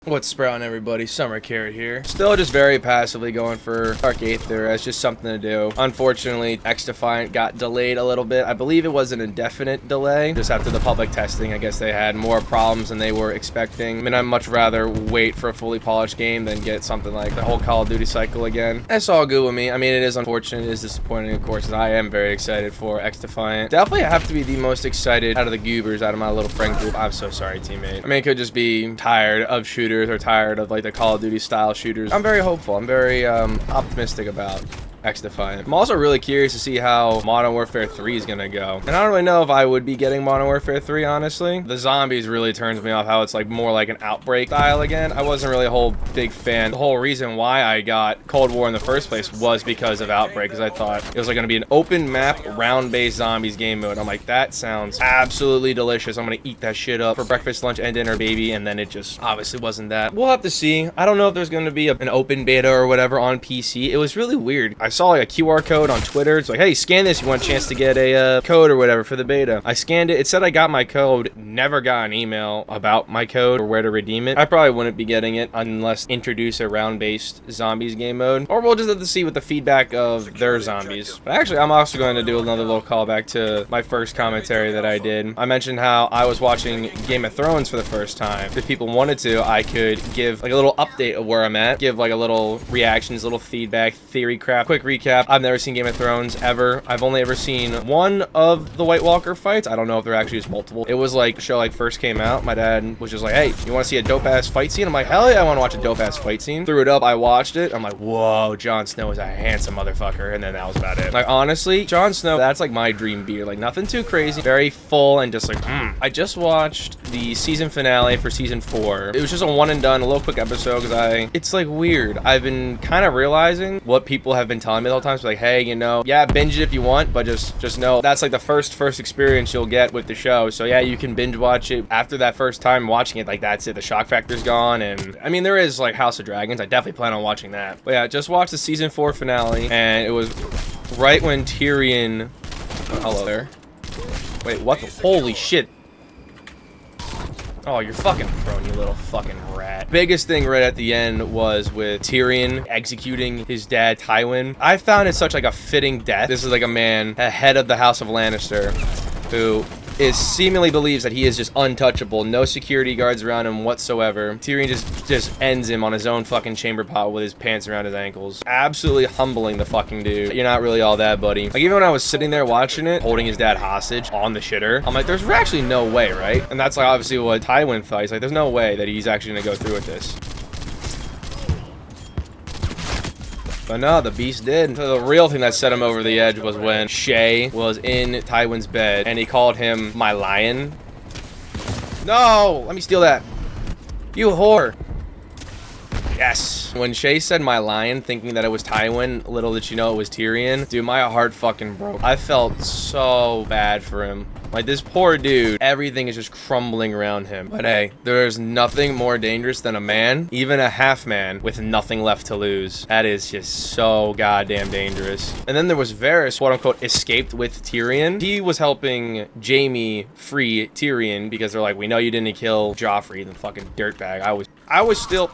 What's sprouting, everybody? Summer Carrot here. Still just very passively going for Dark Aether as just something to do. Unfortunately, XDefiant got delayed a little bit. I believe it was an indefinite delay. Just after the public testing, I guess they had more problems than they were expecting. I mean, I'd much rather wait for a fully polished game than get something like the whole Call of Duty cycle again. That's all good with me. I mean, it is unfortunate. It is disappointing, of course, and I am very excited for XDefiant. Definitely have to be the most excited out of the goobers out of my little friend group. I'm so sorry, teammate. I mean, it could just be tired of shooters or tired of like the Call of Duty style shooters. I'm very hopeful. I'm very optimistic about XDefiant. I'm also really curious to see how Modern Warfare 3 is gonna go. And I don't really know if I would be getting Modern Warfare 3, honestly. The zombies really turns me off, how it's like more like an Outbreak style again. I wasn't really a whole big fan. The whole reason why I got Cold War in the first place was because of Outbreak, because I thought it was like gonna be an open map, round-based zombies game mode. I'm like, that sounds absolutely delicious. I'm gonna eat that shit up for breakfast, lunch, and dinner, baby. And then it just obviously wasn't that. We'll have to see. I don't know if there's gonna be an open beta or whatever on PC. It was really weird. I saw like a QR code on Twitter. It's like, hey, scan this. You want a chance to get a code or whatever for the beta. I scanned it. It said I got my code. Never got an email about my code or where to redeem it. I probably wouldn't be getting it unless introduce a round-based zombies game mode. Or we'll just have to see with the feedback of their zombies. But actually, I'm also going to do another little callback to my first commentary that I did. I mentioned how I was watching Game of Thrones for the first time. If people wanted to, I could give like a little update of where I'm at. Give like a little reactions, little feedback, theory crap, quick recap. I've never seen Game of Thrones ever. I've only ever seen one of the White Walker fights. I don't know if there actually is multiple. It was like the show like first came out. My dad was just like, hey, you want to see a dope ass fight scene? I'm like, hell yeah, I want to watch a dope ass fight scene. Threw it up. I watched it. I'm like, whoa, Jon Snow is a handsome motherfucker. And then that was about it. Like, honestly, Jon Snow, that's like my dream beer. Like, nothing too crazy. Very full and just like, I just watched the season finale for season 4. It was just a one and done, a little quick episode because it's like weird. I've been kind of realizing what people have been telling me the whole time. So like, hey, you know, yeah, binge it if you want, but just know that's like the first experience you'll get with the show. So yeah, you can binge watch it after that first time watching it. Like, that's it. The shock factor's gone. And I mean, there is like House of Dragons. I definitely plan on watching that. But yeah, just watched the season 4 finale, and it was right when Tyrion. Hello there. Wait, what the? Holy shit. Oh, you're fucking prone, you little fucking rat. Biggest thing right at the end was with Tyrion executing his dad, Tywin. I found it such like a fitting death. This is like a man, a head of the House of Lannister, who seemingly believes that he is just untouchable, no security guards around him whatsoever. Tyrion just ends him on his own fucking chamber pot with his pants around his ankles. Absolutely humbling the fucking dude. You're not really all that, buddy. Like, even when I was sitting there watching it, holding his dad hostage on the shitter, I'm like, there's actually no way, right? And that's like obviously what Tywin thought. He's like, there's no way that he's actually gonna go through with this. But no, the beast did. So the real thing that set him over the edge was when Shay was in Tywin's bed and he called him my lion. No, let me steal that. You whore. Yes. When Shay said my lion, thinking that it was Tywin, little did she know it was Tyrion. Dude, my heart fucking broke. I felt so bad for him. Like, this poor dude, everything is just crumbling around him. But hey, there's nothing more dangerous than a man, even a half man, with nothing left to lose. That is just so goddamn dangerous. And then there was Varys, quote unquote, escaped with Tyrion. He was helping Jaime free Tyrion because they're like, we know you didn't kill Joffrey, the fucking dirtbag. I was still...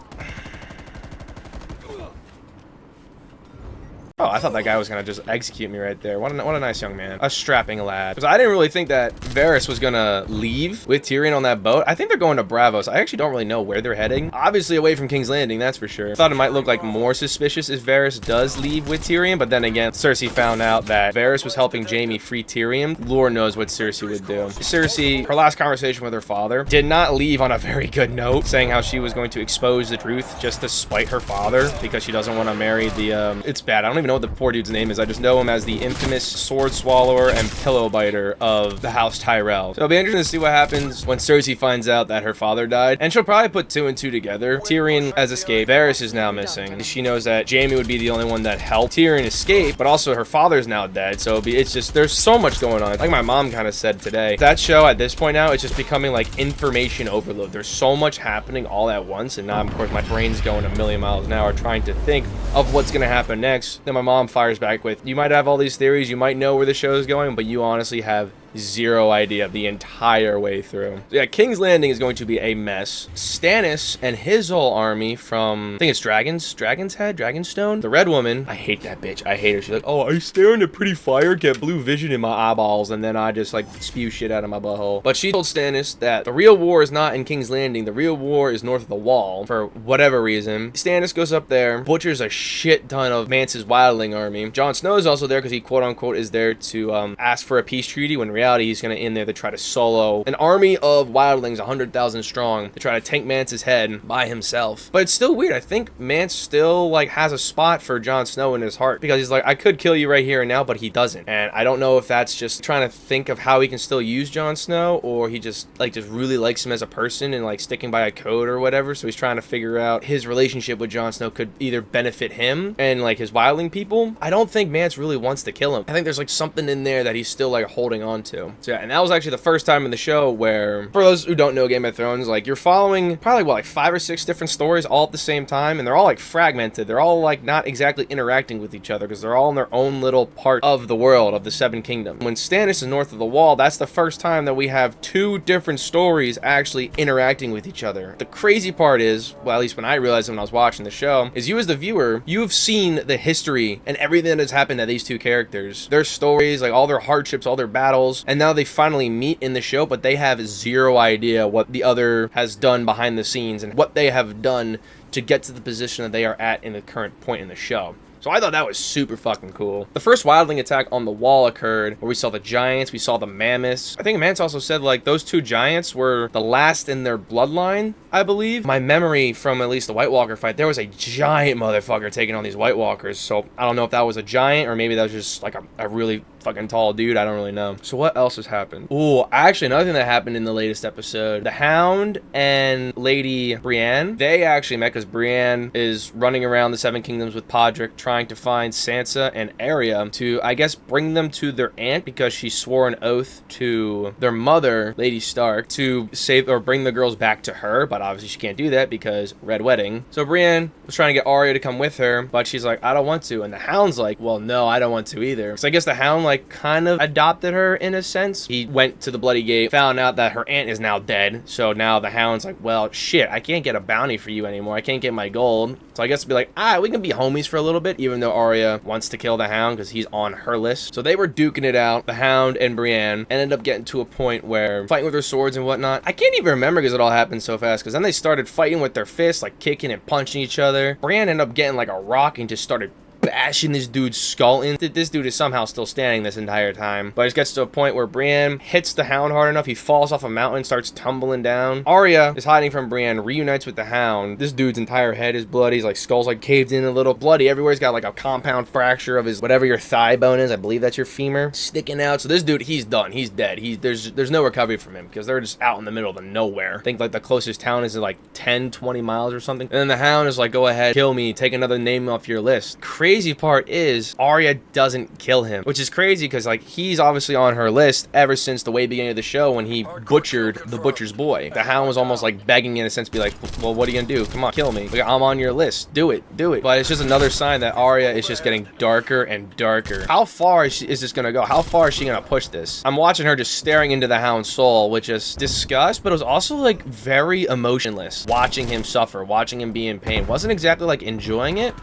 Oh, I thought that guy was gonna just execute me right there. What a nice young man. A strapping lad. Because I didn't really think that Varys was gonna leave with Tyrion on that boat. I think they're going to Bravos. I actually don't really know where they're heading. Obviously away from King's Landing, that's for sure. Thought it might look like more suspicious if Varys does leave with Tyrion, but then again, Cersei found out that Varys was helping Jaime free Tyrion. Lord knows what Cersei would do. Cersei, her last conversation with her father, did not leave on a very good note, saying how she was going to expose the truth just to spite her father because she doesn't want to marry the, it's bad. I don't even know what the poor dude's name is. I just know him as the infamous sword swallower and pillow biter of the House Tyrell. So it'll be interesting to see what happens when Cersei finds out that her father died, and she'll probably put 2 and 2 together. Tyrion has escaped. Varys is now missing. She knows that Jaime would be the only one that helped Tyrion escape, but also her father's now dead. So it's just, there's so much going on. Like my mom kind of said today, that show at this point now, it's just becoming like information overload. There's so much happening all at once, and now of course my brain's going a million miles an hour trying to think of what's gonna happen next. Then my mom fires back with, you might have all these theories, you might know where the show is going, but you honestly have zero idea the entire way through. So yeah, King's Landing is going to be a mess. Stannis and his whole army from, I think it's Dragon's Head, Dragonstone. The Red Woman, I hate that bitch. I hate her. She's like, oh, I stare into pretty fire, get blue vision in my eyeballs, and then I just like spew shit out of my butthole. But she told Stannis that the real war is not in King's Landing. The real war is north of the Wall for whatever reason. Stannis goes up there, butchers a shit ton of Mance's wildling army. Jon Snow is also there because he quote unquote is there to ask for a peace treaty, when in reality he's gonna in there to try to solo an army of wildlings 100,000 strong to try to tank Mance's head by himself. But it's still weird. I think Mance still like has a spot for Jon Snow in his heart, because he's like, I could kill you right here and now, but he doesn't. And I don't know if that's just trying to think of how he can still use Jon Snow, or he just really likes him as a person and like sticking by a code or whatever. So he's trying to figure out his relationship with Jon Snow could either benefit him and like his wildling people. I don't think Mance really wants to kill him. I think there's like something in there that he's still like holding on to. So yeah, and that was actually the first time in the show where, for those who don't know Game of Thrones, like you're following probably what, like 5 or 6 different stories all at the same time, and they're all like fragmented. They're all like not exactly interacting with each other because they're all in their own little part of the world of the Seven Kingdoms. When Stannis is north of the Wall, that's the first time that we have 2 different stories actually interacting with each other. The crazy part is, well, at least when I realized when I was watching the show, is you as the viewer, you've seen the history and everything that has happened to these 2 characters, their stories, like all their hardships, all their battles, and now they finally meet in the show, but they have zero idea what the other has done behind the scenes and what they have done to get to the position that they are at in the current point in the show. So I thought that was super fucking cool. The first wildling attack on the wall occurred where we saw the giants, we saw the mammoths. I think Mance also said like those 2 giants were the last in their bloodline, I believe. My memory from at least the White Walker fight, there was a giant motherfucker taking on these White Walkers. So I don't know if that was a giant or maybe that was just like a really fucking tall dude. I don't really know. So what else has happened? Oh, actually another thing that happened in the latest episode, the Hound and Lady Brienne, they actually met because Brienne is running around the Seven Kingdoms with Podrick trying to find Sansa and Arya to, I guess, bring them to their aunt because she swore an oath to their mother, Lady Stark, to save or bring the girls back to her, but obviously she can't do that because Red Wedding. So Brienne was trying to get Arya to come with her, but she's like, I don't want to. And the Hound's like, well, no, I don't want to either. So I guess the Hound like kind of adopted her in a sense. He went to the Bloody Gate, found out that her aunt is now dead. So now the Hound's like, well, shit, I can't get a bounty for you anymore. I can't get my gold. So I guess it'd be like, we can be homies for a little bit, even though Arya wants to kill the Hound because he's on her list. So they were duking it out. The Hound and Brienne ended up getting to a point where fighting with their swords and whatnot. I can't even remember because it all happened so fast, because then they started fighting with their fists, like kicking and punching each other. Brienne ended up getting like a rock and just started bashing this dude's skull in. This dude is somehow still standing this entire time, but it gets to a point where Brienne hits the Hound hard enough, he falls off a mountain, starts tumbling down. Arya is hiding from Brienne, reunites with the Hound. This dude's entire head is bloody. His like skull's like caved in a little, bloody everywhere. He's got like a compound fracture of his whatever your thigh bone is. I believe that's your femur sticking out. So this dude, he's done. He's dead. There's no recovery from him because they're just out in the middle of nowhere. I think like the closest town is like 10-20 miles or something. And then the Hound is like, go ahead, kill me, take another name off your list. Crazy part is Arya doesn't kill him, which is crazy because like he's obviously on her list ever since the way beginning of the show when he butchered the butcher's boy. The Hound was almost like begging in a sense to be like, well, what are you gonna do? Come on, kill me. Like, I'm on your list. Do it. But it's just another sign that Arya is just getting darker and darker. How far is this gonna go? How far is she gonna push this? I'm watching her just staring into the Hound's soul, which is disgust, but it was also like very emotionless. Watching him suffer, watching him be in pain. Wasn't exactly like enjoying it.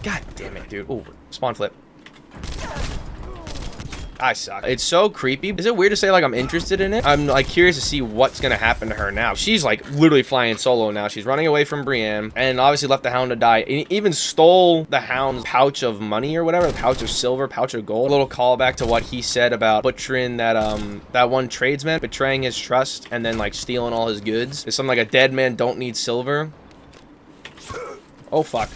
God damn it, dude. Oh, spawn flip. I suck. It's so creepy. Is it weird to say like I'm interested in it? I'm like curious to see what's gonna happen to her now. She's like literally flying solo now. She's running away from Brienne and obviously left the Hound to die. And even stole the Hound's pouch of money or whatever, pouch of silver, pouch of gold. A little callback to what he said about butchering that one tradesman, betraying his trust and then like stealing all his goods. It's something like a dead man don't need silver. Oh fuck.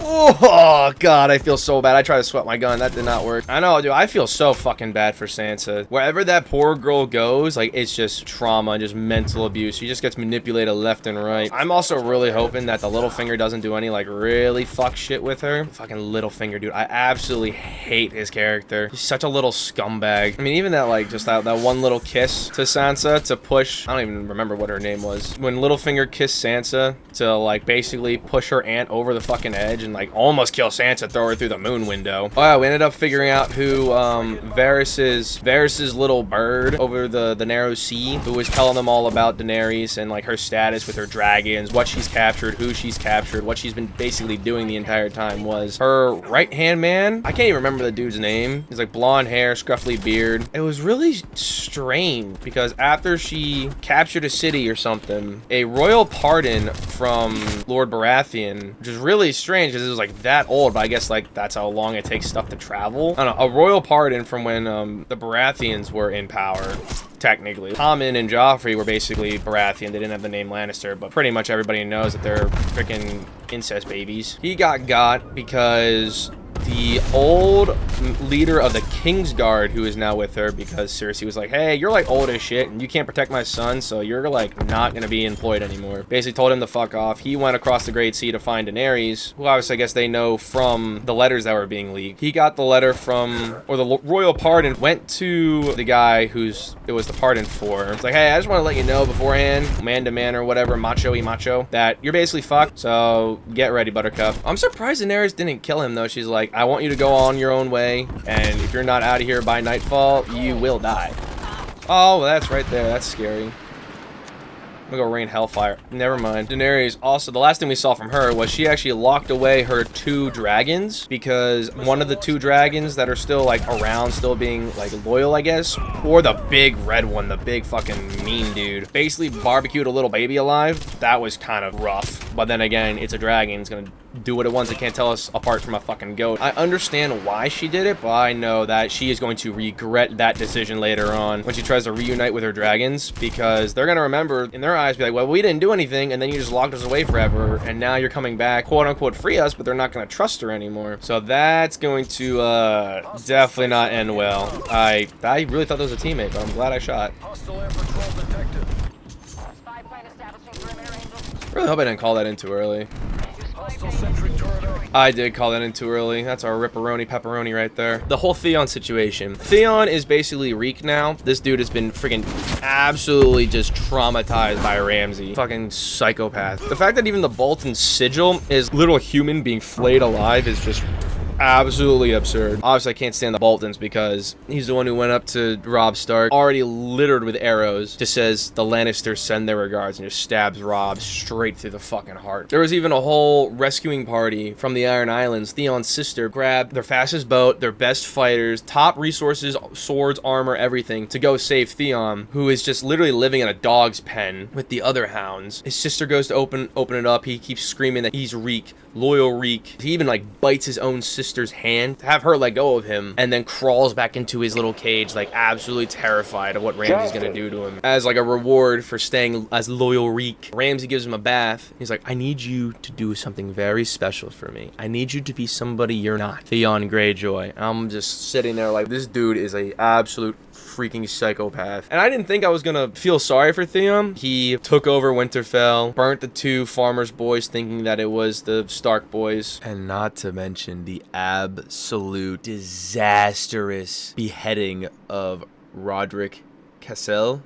Oh, God, I feel so bad. I tried to sweat my gun. That did not work. I know, dude. I feel so fucking bad for Sansa. Wherever that poor girl goes, like, it's just trauma and just mental abuse. She just gets manipulated left and right. I'm also really hoping that the Littlefinger doesn't do any, like, really fuck shit with her. Fucking Littlefinger, dude. I absolutely hate his character. He's such a little scumbag. I mean, even that, like, just that one little kiss to Sansa to push... I don't even remember what her name was. When Littlefinger kissed Sansa to, like, basically push her aunt over the fucking edge and like almost kill Sansa, throw her through the moon window. Oh yeah, we ended up figuring out who Varys's little bird over the narrow sea, who was telling them all about Daenerys and like her status with her dragons, what she's captured, who she's captured, what she's been basically doing the entire time, was her right-hand man. I can't even remember the dude's name. He's like blonde hair, scruffy beard. It was really strange because after she captured a city or something, a royal pardon from Lord Baratheon, which is really strange because it was like that old, but I guess like that's how long it takes stuff to travel. I don't know, a royal pardon from when the Baratheons were in power. Technically, Tommen and Joffrey were basically Baratheon. They didn't have the name Lannister, but pretty much everybody knows that they're freaking incest babies. He got because the old leader of the Kingsguard, who is now with her, because Cersei was like, hey, you're like old as shit and you can't protect my son, so you're like not gonna be employed anymore. Basically told him to fuck off. He went across the Great Sea to find Daenerys, who obviously I guess they know from the letters that were being leaked. He got the letter from, or the royal pardon went to the guy who's it was the pardon for. It's like, hey, I just want to let you know beforehand, man to man or whatever, macho-y macho, that you're basically fucked, so get ready, Buttercup. I'm surprised Daenerys didn't kill him though. She's like, I want you to go on your own way, and if you're not out of here by nightfall, you will die. Oh, that's right there. That's scary. I'm gonna go rain hellfire. Never mind. Daenerys, also, the last thing we saw from her was she actually locked away her 2 dragons, because one of the 2 dragons that are still like around, still being like loyal, I guess, or the big red one, the big fucking mean dude, basically barbecued a little baby alive. That was kind of rough. But then again, it's a dragon. It's gonna do what it wants. It can't tell us apart from a fucking goat. I understand why she did it, but I know that she is going to regret that decision later on when she tries to reunite with her dragons, because they're gonna remember in their eyes, be like, well, we didn't do anything, and then you just locked us away forever, and now you're coming back, quote unquote, free us, but they're not gonna trust her anymore. So that's going to definitely not end well. I really thought that was a teammate, but I'm glad I shot. Really hope I didn't call that in too early. I did call that in too early. That's our ripperoni pepperoni right there. The whole Theon situation. Theon is basically Reek now. This dude has been freaking absolutely just traumatized by Ramsay. Fucking psychopath. The fact that even the Bolton sigil is little human being flayed alive is just absolutely absurd. Obviously, I can't stand the Boltons because he's the one who went up to Robb Stark, already littered with arrows, just says the Lannisters send their regards, and just stabs Robb straight through the fucking heart. There was even a whole rescuing party from the Iron Islands. Theon's sister grabbed their fastest boat, their best fighters, top resources, swords, armor, everything, to go save Theon, who is just literally living in a dog's pen with the other hounds. His sister goes to open it up. He keeps screaming that he's Reek, loyal Reek. He even like bites his own sister's hand to have her let go of him, and then crawls back into his little cage, like absolutely terrified of what Ramsay's gonna do to him as like a reward for staying as loyal Reek. Ramsay gives him a bath. He's like, I need you to do something very special for me. I need you to be somebody you're not. Theon Greyjoy. I'm just sitting there like, this dude is a absolute freaking psychopath. And I didn't think I was gonna feel sorry for Theon. He took over Winterfell, burnt the 2 farmers' boys thinking that it was the Stark boys, and not to mention the absolute disastrous beheading of Roderick Cassel,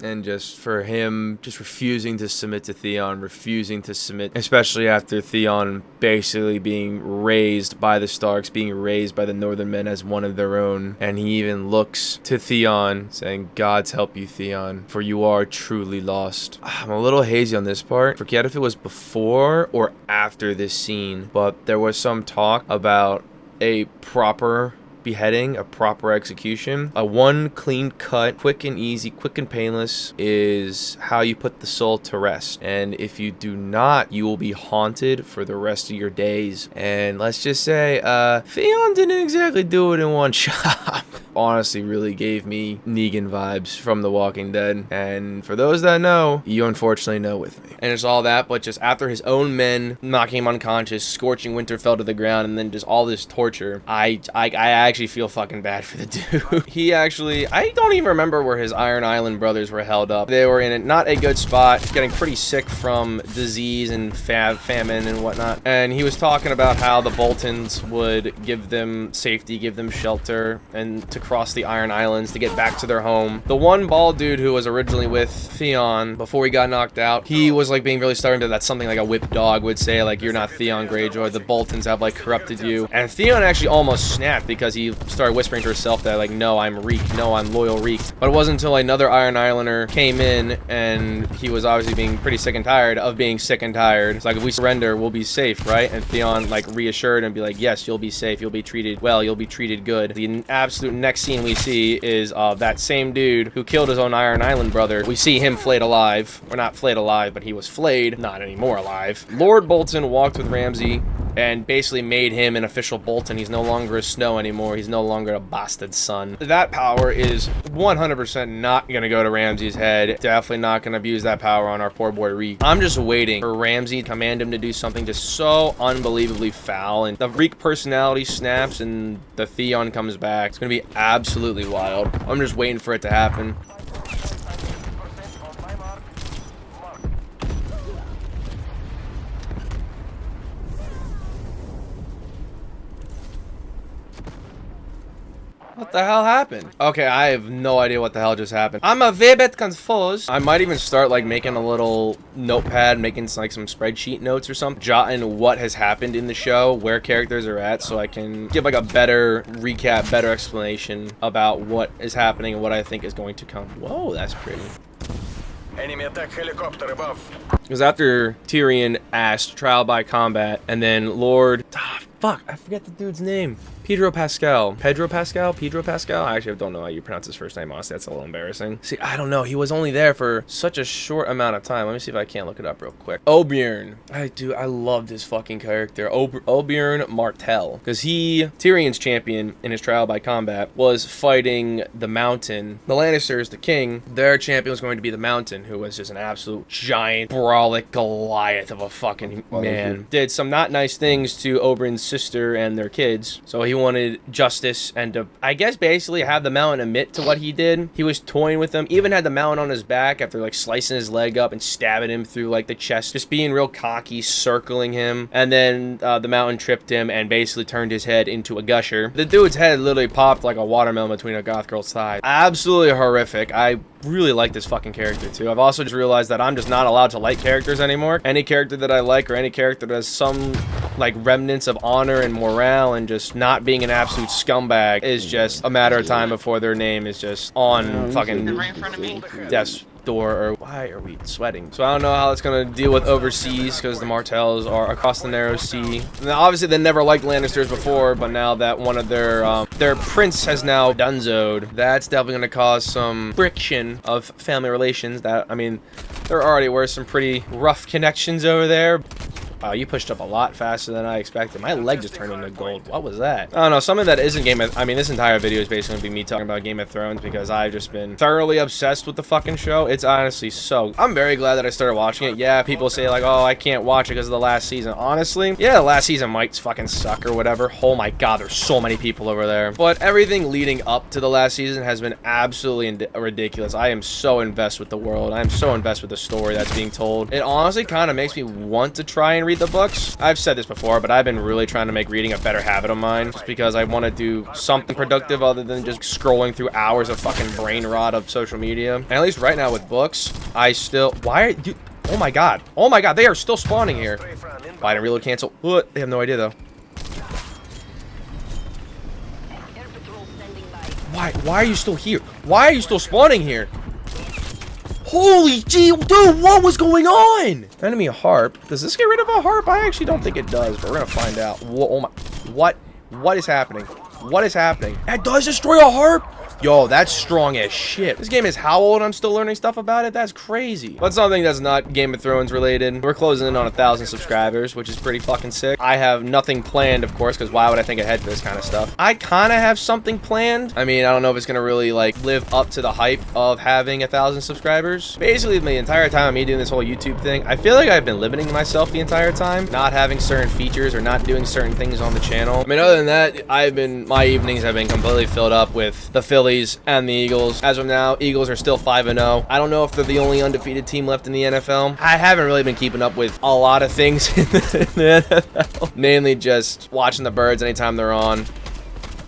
and just for him just refusing to submit to Theon, refusing to submit, especially after Theon basically being raised by the Starks, being raised by the Northern Men as one of their own. And he even looks to Theon saying, God's help you, Theon, for you are truly lost. I'm a little hazy on this part. Forget if it was before or after this scene, but there was some talk about a proper beheading, a proper execution. A one clean cut, quick and easy, quick and painless is how you put the soul to rest. And if you do not, you will be haunted for the rest of your days. And let's just say, Theon didn't exactly do it in one shot. Honestly really gave me Negan vibes from The Walking Dead. And for those that know, you unfortunately know with me. And it's all that, but just after his own men knocking him unconscious, scorching Winterfell to the ground, and then just all this torture, I actually feel fucking bad for the dude. He actually, I don't even remember where his Iron Island brothers were held up. They were in not a good spot, getting pretty sick from disease and famine and whatnot. And he was talking about how the Boltons would give them safety, give them shelter, and to cross the Iron Islands to get back to their home. The one bald dude who was originally with Theon before he got knocked out, he was like being really stubborn to that's something like a whipped dog would say, like, you're not Theon Greyjoy, the Boltons have like corrupted you. And Theon actually almost snapped because he started whispering to herself that like, no, I'm Reek, no, I'm loyal Reek. But it wasn't until another Iron Islander came in, and he was obviously being pretty sick and tired of being sick and tired. It's like, if we surrender, we'll be safe, right? And Theon like reassured and be like, yes, you'll be safe, you'll be treated well, you'll be treated good. The absolute next scene we see is that same dude who killed his own Iron Island brother. We see him flayed alive, or not flayed alive, but he was flayed, not anymore alive. Lord Bolton walked with Ramsay and basically made him an official Bolton. He's no longer a Snow anymore. He's no longer a bastard son. That power is 100% not going to go to Ramsay's head. Definitely not going to abuse that power on our poor boy Reek. I'm just waiting for Ramsay to command him to do something just so unbelievably foul, and the Reek personality snaps and the Theon comes back. It's going to be absolutely wild. I'm just waiting for it to happen. What the hell happened? Okay, I have no idea what the hell just happened. I'm a bit confused. I might even start like making a little notepad, making like some spreadsheet notes or something, jotting what has happened in the show, where characters are at, so I can give like a better recap, better explanation about what is happening and what I think is going to come. Whoa, that's pretty. Enemy attack helicopter above. Because after Tyrion asked trial by combat, and then Lord... fuck, I forget the dude's name. Pedro Pascal. I actually don't know how you pronounce his first name, honestly. That's a little embarrassing. See, I don't know. He was only there for such a short amount of time. Let me see if I can't look it up real quick. Oberyn. I loved his fucking character. Oberyn Martell. Because Tyrion's champion in his trial by combat, was fighting the Mountain. The Lannisters, the king, their champion was going to be the Mountain, who was just an absolute giant, brawlic Goliath of a fucking man. Did some not nice things to Oberyn's sister and their kids. So he wanted justice and to, I guess, basically have the Mountain admit to what he did. He was toying with them, even had the Mountain on his back after like slicing his leg up and stabbing him through like the chest, just being real cocky, circling him. And then the Mountain tripped him and basically turned his head into a gusher. The dude's head literally popped like a watermelon between a goth girl's thighs. Absolutely horrific. I really like this fucking character too. I've also just realized that I'm just not allowed to like characters anymore. Any character that I like, or any character that has some like remnants of honor and morale and just not being an absolute scumbag, is just a matter of time before their name is just on fucking death's door. Or why are we sweating? So I don't know how it's gonna deal with overseas, because the Martells are across the narrow sea. Now, obviously they never liked Lannisters before, but now that one of their prince has now dunzoed, that's definitely gonna cause some friction of family relations. That, I mean, there already were some pretty rough connections over there. Wow, you pushed up a lot faster than I expected. My leg just turned into gold. What was that? I don't know. Something that isn't this entire video is basically going to be me talking about Game of Thrones, because I've just been thoroughly obsessed with the fucking show. It's honestly so... I'm very glad that I started watching it. Yeah, people say like, oh, I can't watch it because of the last season. Honestly, yeah, the last season might fucking suck or whatever. Oh my god, there's so many people over there. But everything leading up to the last season has been absolutely ridiculous. I am so invested with the world. I am so invested with the story that's being told. It honestly kind of makes me want to try and read the books. I've said this before, but I've been really trying to make reading a better habit of mine, just because I want to do something productive other than just scrolling through hours of fucking brain rot of social media. And at least right now with books, I still... Why are you... Oh my god. Oh my god, they are still spawning here. Oh, I didn't reload cancel. What? They have no idea though. Why are you still here? Why are you still spawning here? Holy gee, dude, what was going on? Enemy harp. Does this get rid of a harp? I actually don't think it does, but we're gonna find out. Whoa, oh my, what is happening? What is happening? That does destroy a harp? Yo, that's strong as shit. This game is how old? I'm still learning stuff about it? That's crazy. But something that's not Game of Thrones related. We're closing in on 1,000 subscribers, which is pretty fucking sick. I have nothing planned, of course, because why would I think ahead for this kind of stuff? I kind of have something planned. I mean, I don't know if it's going to really, like, live up to the hype of having 1,000 subscribers. Basically, the entire time of me doing this whole YouTube thing, I feel like I've been limiting myself the entire time, not having certain features or not doing certain things on the channel. I mean, other than that, my evenings have been completely filled up with the Phillies and the Eagles. As of now, Eagles are still 5-0. I don't know if they're the only undefeated team left in the NFL. I haven't really been keeping up with a lot of things in the NFL. Mainly just watching the Birds anytime they're on.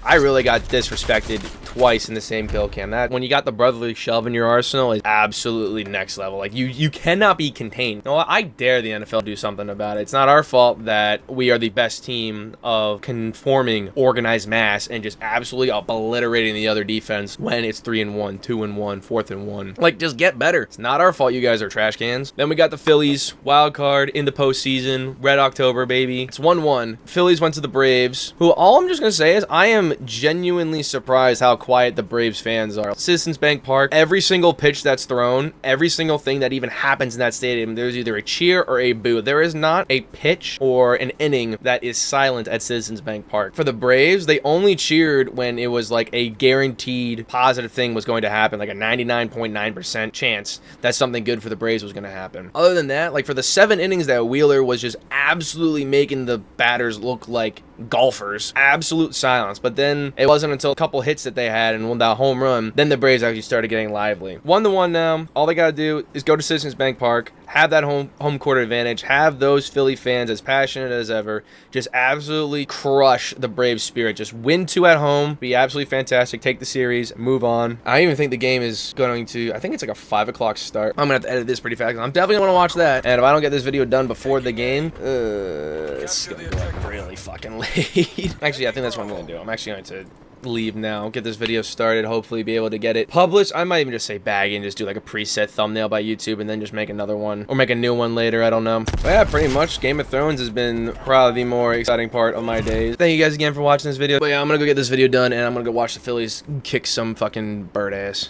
I really got disrespected twice in the same kill cam. That, when you got the brotherly shove in your arsenal, is absolutely next level. Like, you cannot be contained. No, I dare the NFL to do something about it. It's not our fault that we are the best team of conforming organized mass and just absolutely obliterating the other defense when it's 3-1, 2-1, 4th-1. Like, just get better. It's not our fault you guys are trash cans. Then we got the Phillies, wild card in the postseason, Red October, baby. It's 1-1. Phillies went to the Braves, who, all I'm just gonna say is I am genuinely surprised how quiet the Braves fans are. Citizens Bank Park, every single pitch that's thrown, every single thing that even happens in that stadium, there's either a cheer or a boo. There is not a pitch or an inning that is silent at Citizens Bank Park. For the Braves, they only cheered when it was like a guaranteed positive thing was going to happen, like a 99.9% chance that something good for the Braves was going to happen. Other than that, like for the 7 innings that Wheeler was just absolutely making the batters look like golfers, absolute silence. But then it wasn't until a couple hits that they had and that home run, then the Braves actually started getting lively. 1-1 now. All they got to do is go to Citizens Bank Park, have that home court advantage, have those Philly fans as passionate as ever, just absolutely crush the Braves spirit. Just win 2 at home, be absolutely fantastic, take the series, move on. I even think the game is going to, I think it's like a 5 o'clock start. I'm gonna have to edit this pretty fast. I'm definitely gonna watch that. And if I don't get this video done before the game, it's gonna go up really fucking late. Actually, I think that's what I'm gonna do. I'm actually going to leave now, get this video started, hopefully be able to get it published. I might even just say bag and just do like a preset thumbnail by YouTube and then just make another one or make a new one later. I don't know. But yeah, pretty much Game of Thrones has been probably the more exciting part of my days. Thank you guys again for watching this video. But yeah, I'm gonna go get this video done and I'm gonna go watch the Phillies kick some fucking bird ass.